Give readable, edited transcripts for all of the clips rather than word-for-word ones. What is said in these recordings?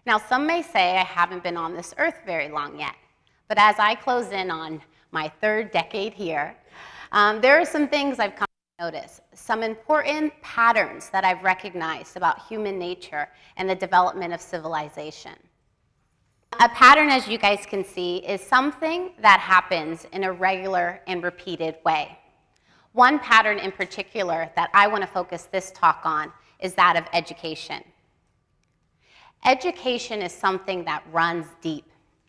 Now, some may say I haven't been on this earth very long yet, but as I close in on my third decade here, there are some things I've come to notice, some important patterns that I've recognized about human nature and the development of civilization. A pattern, as you guys can see, is something that happens in a regular and repeated way. One pattern in particular that I want to focus this talk on is that of education. Education is something that runs deep.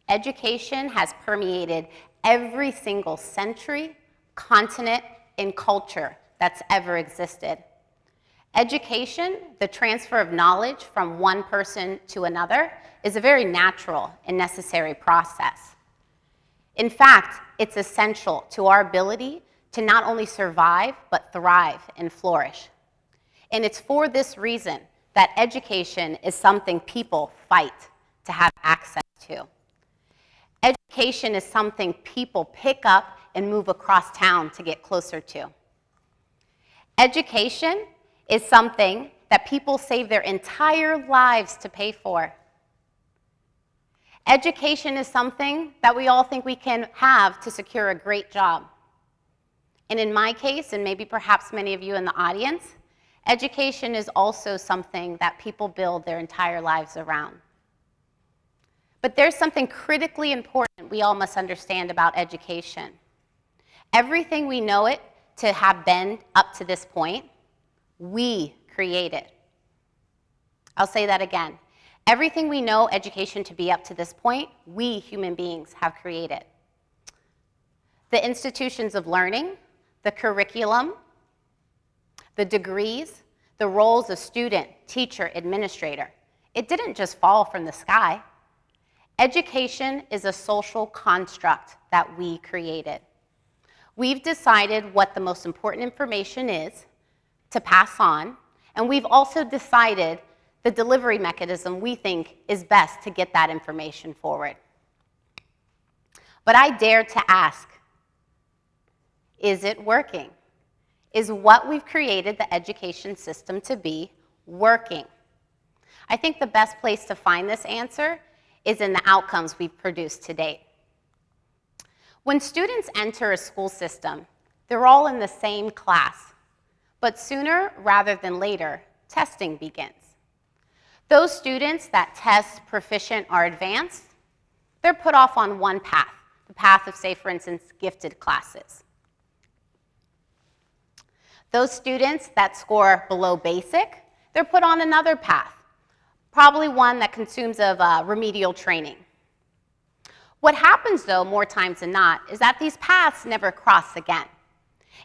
Education has permeated every single century, continent, and culture that's ever existed. Education, the transfer of knowledge from one person to another, is a very natural and necessary process. In fact, it's essential to our ability to not only survive, but thrive and flourish. And it's for this reason that education is something people fight to have access to. Education is something people pick up and move across town to get closer to. Education is something that people save their entire lives to pay for. Education is something that we all think we can have to secure a great job. And in my case, and maybe perhaps many of you in the audience, education is also something that people build their entire lives around. But there's something critically important we all must understand about education. Everything we know it to have been up to this point, we created. I'll say that again. Everything we know education to be up to this point, we human beings have created. The institutions of learning, the curriculum, the degrees, the roles of student, teacher, administrator. It didn't just fall from the sky. Education is a social construct that we created. We've decided what the most important information is to pass on, and we've also decided the delivery mechanism we think is best to get that information forward. But I dare to ask, is it working? Is what we've created the education system to be working? I think the best place to find this answer is in the outcomes we've produced to date. When students enter a school system, they're all in the same class, but sooner rather than later, testing begins. Those students that test proficient or advanced, they're put off on one path, the path of, say, for instance, gifted classes. Those students that score below basic, they're put on another path, probably one that consumes of remedial training. What happens, though, more times than not, is that these paths never cross again.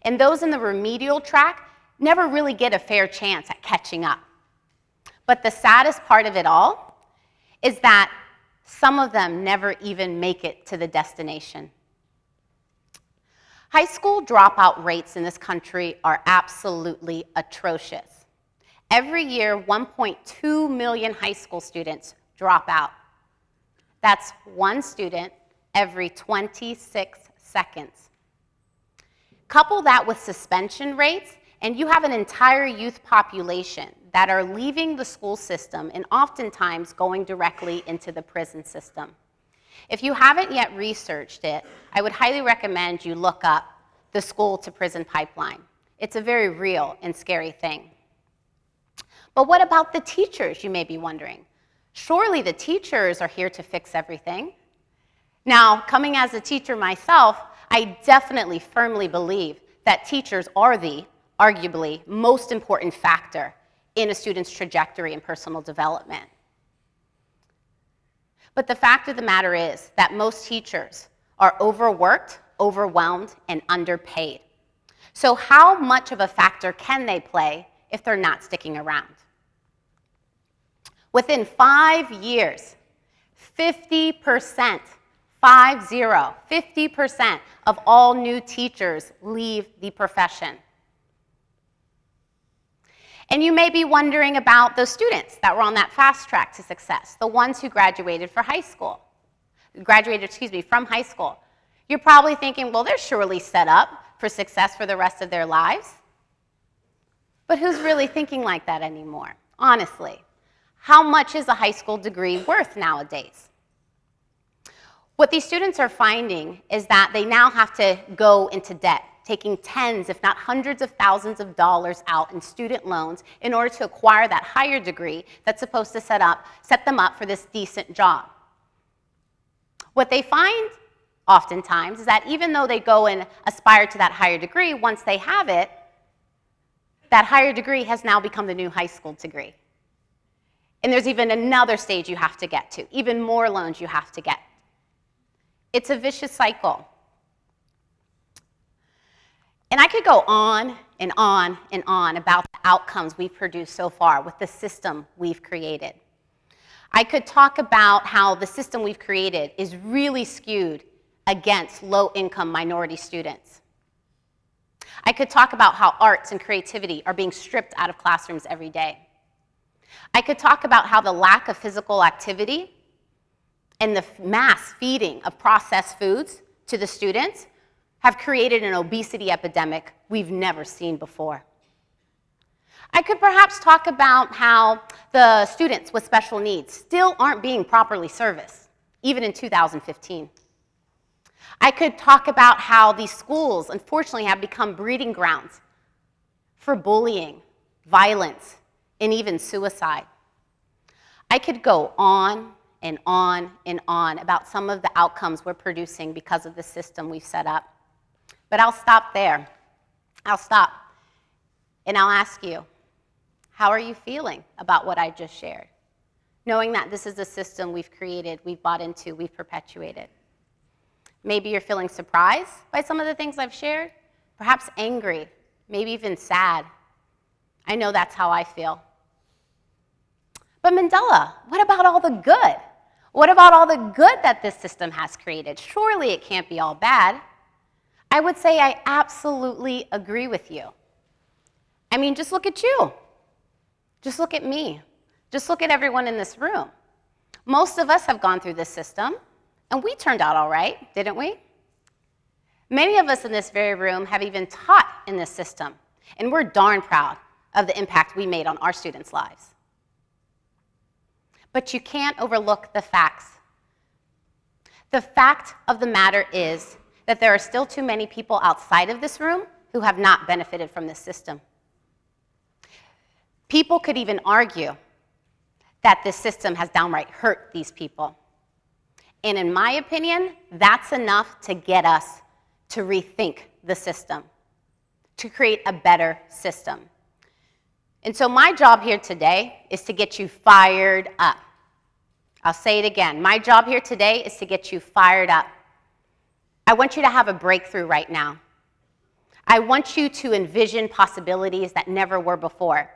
And those in the remedial track never really get a fair chance at catching up. But the saddest part of it all is that some of them never even make it to the destination. High school dropout rates in this country are absolutely atrocious. Every year, 1.2 million high school students drop out. That's one student every 26 seconds. Couple that with suspension rates, and you have an entire youth population that are leaving the school system and oftentimes going directly into the prison system. If you haven't yet researched it, I would highly recommend you look up the school-to-prison pipeline. It's a very real and scary thing. But what about the teachers, you may be wondering? Surely the teachers are here to fix everything. Now, coming as a teacher myself, I definitely firmly believe that teachers are the, arguably, most important factor in a student's trajectory and personal development. But the fact of the matter is that most teachers are overworked, overwhelmed, and underpaid. So how much of a factor can they play if they're not sticking around? Within 5 years, 50%, 50% of all new teachers leave the profession. And you may be wondering about those students that were on that fast track to success, the ones who graduated from high school. You're probably thinking, well, they're surely set up for success for the rest of their lives. But who's really thinking like that anymore, honestly? How much is a high school degree worth nowadays? What these students are finding is that they now have to go into debt, taking tens, if not hundreds of thousands of dollars out in student loans in order to acquire that higher degree that's supposed to set them up for this decent job. What they find oftentimes is that even though they go and aspire to that higher degree, once they have it, that higher degree has now become the new high school degree. And there's even another stage you have to get to, even more loans you have to get. It's a vicious cycle. And I could go on and on and on about the outcomes we've produced so far with the system we've created. I could talk about how the system we've created is really skewed against low-income minority students. I could talk about how arts and creativity are being stripped out of classrooms every day. I could talk about how the lack of physical activity and the mass feeding of processed foods to the students have created an obesity epidemic we've never seen before. I could perhaps talk about how the students with special needs still aren't being properly serviced, even in 2015. I could talk about how these schools, unfortunately, have become breeding grounds for bullying, violence, and even suicide. I could go on and on and on about some of the outcomes we're producing because of the system we've set up. But I'll stop there. I'll stop. And I'll ask you, how are you feeling about what I just shared? Knowing that this is a system we've created, we've bought into, we've perpetuated. Maybe you're feeling surprised by some of the things I've shared, perhaps angry, maybe even sad. I know that's how I feel. But Mandela, what about all the good? What about all the good that this system has created? Surely it can't be all bad. I would say I absolutely agree with you. I mean, just look at you. Just look at me. Just look at everyone in this room. Most of us have gone through this system, and we turned out all right, didn't we? Many of us in this very room have even taught in this system, and we're darn proud of the impact we made on our students' lives. But you can't overlook the facts. The fact of the matter is that there are still too many people outside of this room who have not benefited from this system. People could even argue that this system has downright hurt these people. And in my opinion, that's enough to get us to rethink the system, to create a better system. And so my job here today is to get you fired up. I'll say it again. My job here today is to get you fired up. I want you to have a breakthrough right now. I want you to envision possibilities that never were before.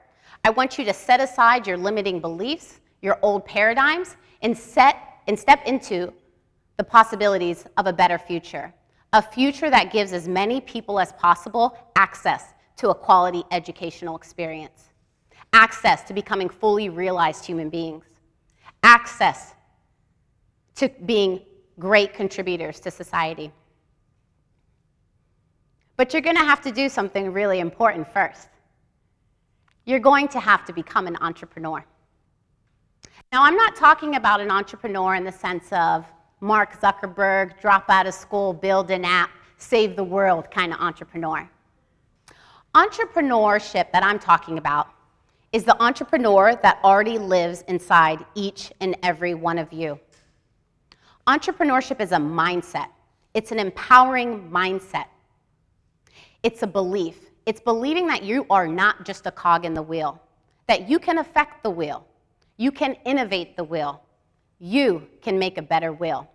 I want you to set aside your limiting beliefs, your old paradigms, and step into the possibilities of a better future. A future that gives as many people as possible access to a quality educational experience. Access to becoming fully realized human beings. Access to being great contributors to society. But you're going to have to do something really important first. You're going to have to become an entrepreneur. Now, I'm not talking about an entrepreneur in the sense of Mark Zuckerberg, drop out of school, build an app, save the world kind of entrepreneur. Entrepreneurship that I'm talking about is the entrepreneur that already lives inside each and every one of you. Entrepreneurship is a mindset. It's an empowering mindset. It's a belief. It's believing that you are not just a cog in the wheel, that you can affect the wheel. You can innovate the wheel. You can make a better wheel.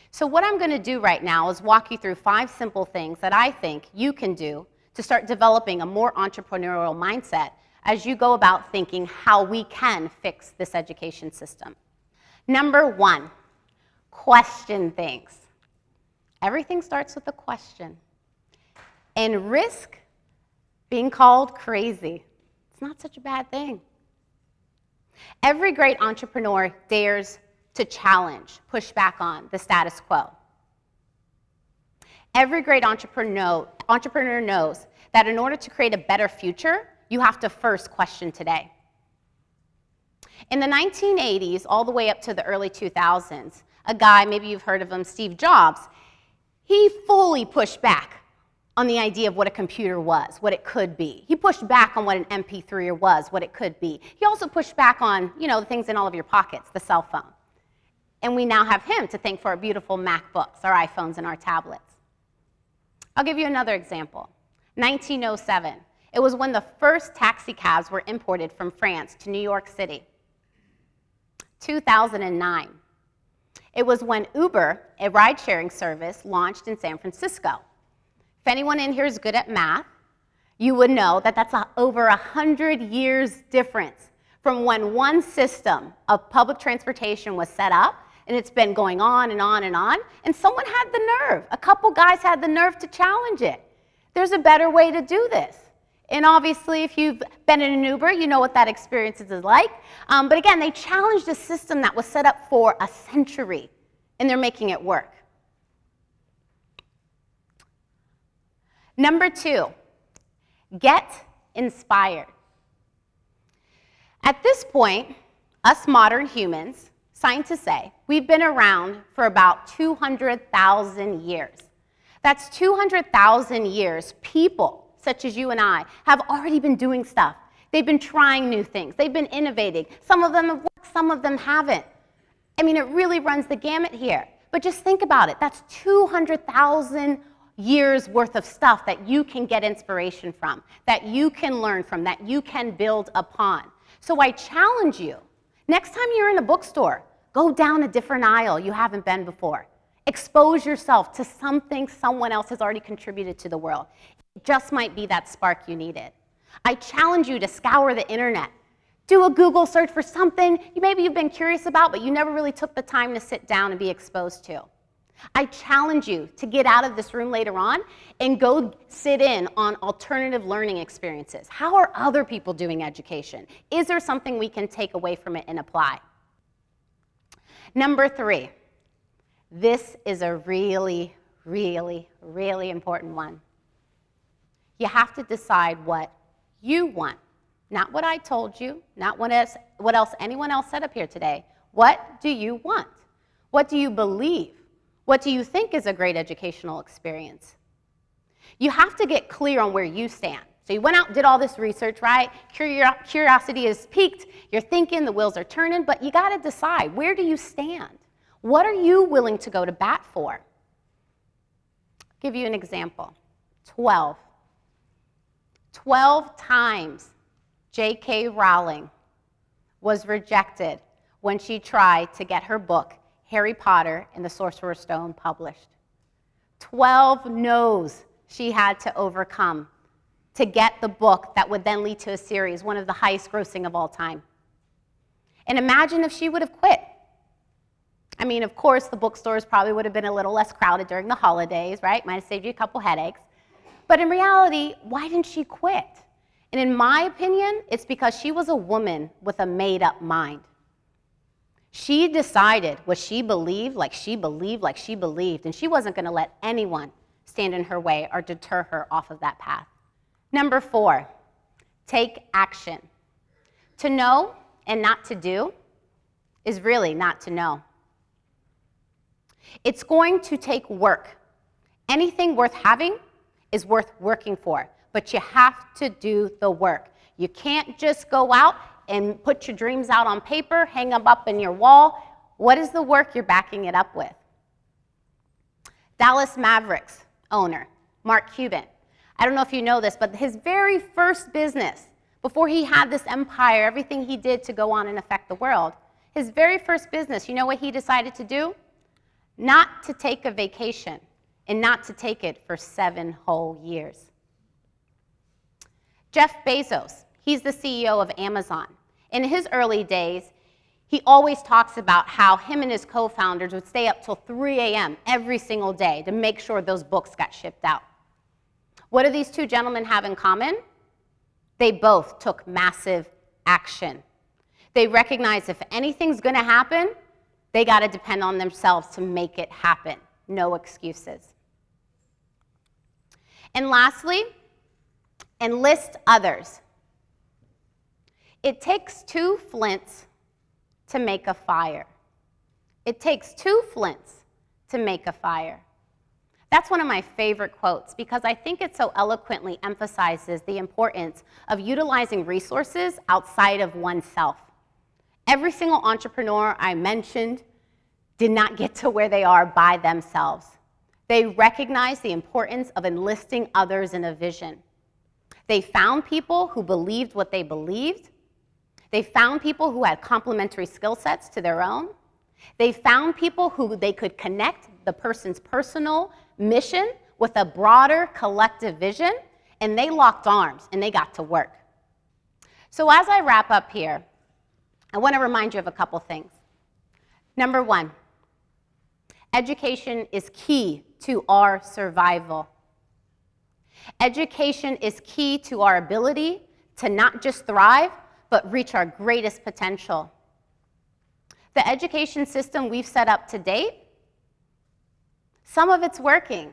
So what I'm going to do right now is walk you through 5 simple things that I think you can do to start developing a more entrepreneurial mindset as you go about thinking how we can fix this education system. Number 1, question things. Everything starts with a question. And risk being called crazy. It's not such a bad thing. Every great entrepreneur dares to challenge, push back on the status quo. Every great entrepreneur knows that in order to create a better future, you have to first question today. In the 1980s, all the way up to the early 2000s, a guy, maybe you've heard of him, Steve Jobs, he fully pushed back on the idea of what a computer was, what it could be. He pushed back on what an MP3 was, what it could be. He also pushed back on, the things in all of your pockets, the cell phone. And we now have him to thank for our beautiful MacBooks, our iPhones, and our tablets. I'll give you another example. 1907. It was when the first taxi cabs were imported from France to New York City. 2009. It was when Uber, a ride-sharing service, launched in San Francisco. If anyone in here is good at math, you would know that that's over 100 years difference from when one system of public transportation was set up, and it's been going on and on and on, and someone had the nerve. A couple guys had the nerve to challenge it. There's a better way to do this. And obviously, if you've been in an Uber, you know what that experience is like. But again, they challenged a system that was set up for a century, and they're making it work. Number 2, get inspired. At this point, us modern humans, scientists say, we've been around for about 200,000 years. That's 200,000 years people, such as you and I, have already been doing stuff. They've been trying new things. They've been innovating. Some of them have worked, some of them haven't. I mean, it really runs the gamut here. But just think about it. That's 200,000 years worth of stuff that you can get inspiration from, that you can learn from, that you can build upon. So I challenge you, next time you're in a bookstore, go down a different aisle you haven't been before. Expose yourself to something someone else has already contributed to the world. It just might be that spark you needed. I challenge you to scour the internet. Do a Google search for something maybe you've been curious about, but you never really took the time to sit down and be exposed to. I challenge you to get out of this room later on and go sit in on alternative learning experiences. How are other people doing education? Is there something we can take away from it and apply? Number 3, this is a really, really, really important one. You have to decide what you want. Not what I told you, not what else anyone else said up here today. What do you want? What do you believe? What do you think is a great educational experience? You have to get clear on where you stand. So you went out and did all this research, right? Curiosity is piqued, you're thinking, the wheels are turning, but you got to decide, where do you stand? What are you willing to go to bat for? I'll give you an example. 12 times J.K. Rowling was rejected when she tried to get her book, Harry Potter and the Sorcerer's Stone, published. 12 no's she had to overcome to get the book that would then lead to a series, one of the highest grossing of all time. And imagine if she would have quit. I mean, of course, the bookstores probably would have been a little less crowded during the holidays, right? Might have saved you a couple headaches. But in reality, why didn't she quit? And in my opinion, it's because she was a woman with a made-up mind. She decided what she believed, like she believed, like she believed, and she wasn't going to let anyone stand in her way or deter her off of that path. Number 4, take action. To know and not to do is really not to know. It's going to take work. Anything worth having is worth working for, but you have to do the work. You can't just go out and put your dreams out on paper, hang them up in your wall. What is the work you're backing it up with? Dallas Mavericks owner, Mark Cuban. I don't know if you know this, but his very first business, before he had this empire, everything he did to go on and affect the world, his very first business, you know what he decided to do? Not to take a vacation and not to take it for 7 whole years. Jeff Bezos, he's the CEO of Amazon. In his early days, he always talks about how him and his co-founders would stay up till 3 a.m. every single day to make sure those books got shipped out. What do these two gentlemen have in common? They both took massive action. They recognized if anything's going to happen, they got to depend on themselves to make it happen. No excuses. And lastly, enlist others. It takes 2 flints to make a fire. It takes 2 flints to make a fire. That's one of my favorite quotes because I think it so eloquently emphasizes the importance of utilizing resources outside of oneself. Every single entrepreneur I mentioned did not get to where they are by themselves. They recognized the importance of enlisting others in a vision. They found people who believed what they believed. They found people who had complementary skill sets to their own. They found people who they could connect the person's personal mission with a broader collective vision, and they locked arms and they got to work. So as I wrap up here, I want to remind you of a couple things. Number 1, education is key to our survival. Education is key to our ability to not just thrive, but reach our greatest potential. The education system we've set up to date, some of it's working,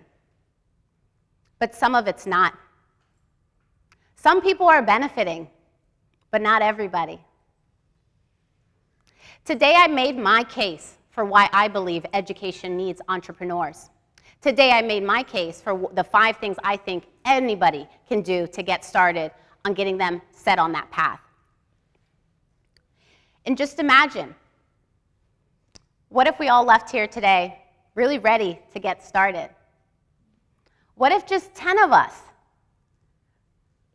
but some of it's not. Some people are benefiting, but not everybody. Today I made my case for why I believe education needs entrepreneurs. Today I made my case for the 5 things I think anybody can do to get started on getting them set on that path. And just imagine, what if we all left here today really ready to get started? What if just 10 of us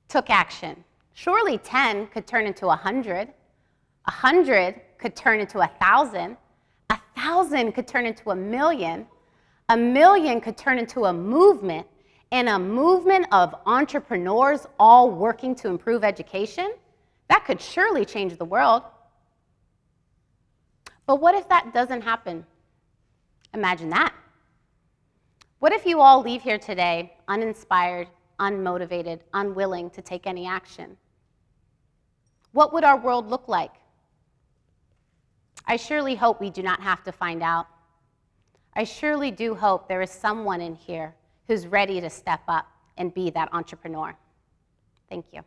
took action? Surely 10 could turn into 100. 100 could turn into 1,000. 1,000 could turn into 1,000,000. 1,000,000 could turn into a movement, and a movement of entrepreneurs all working to improve education. That could surely change the world. But what if that doesn't happen? Imagine that. What if you all leave here today uninspired, unmotivated, unwilling to take any action? What would our world look like? I surely hope we do not have to find out. I surely do hope there is someone in here who's ready to step up and be that entrepreneur. Thank you.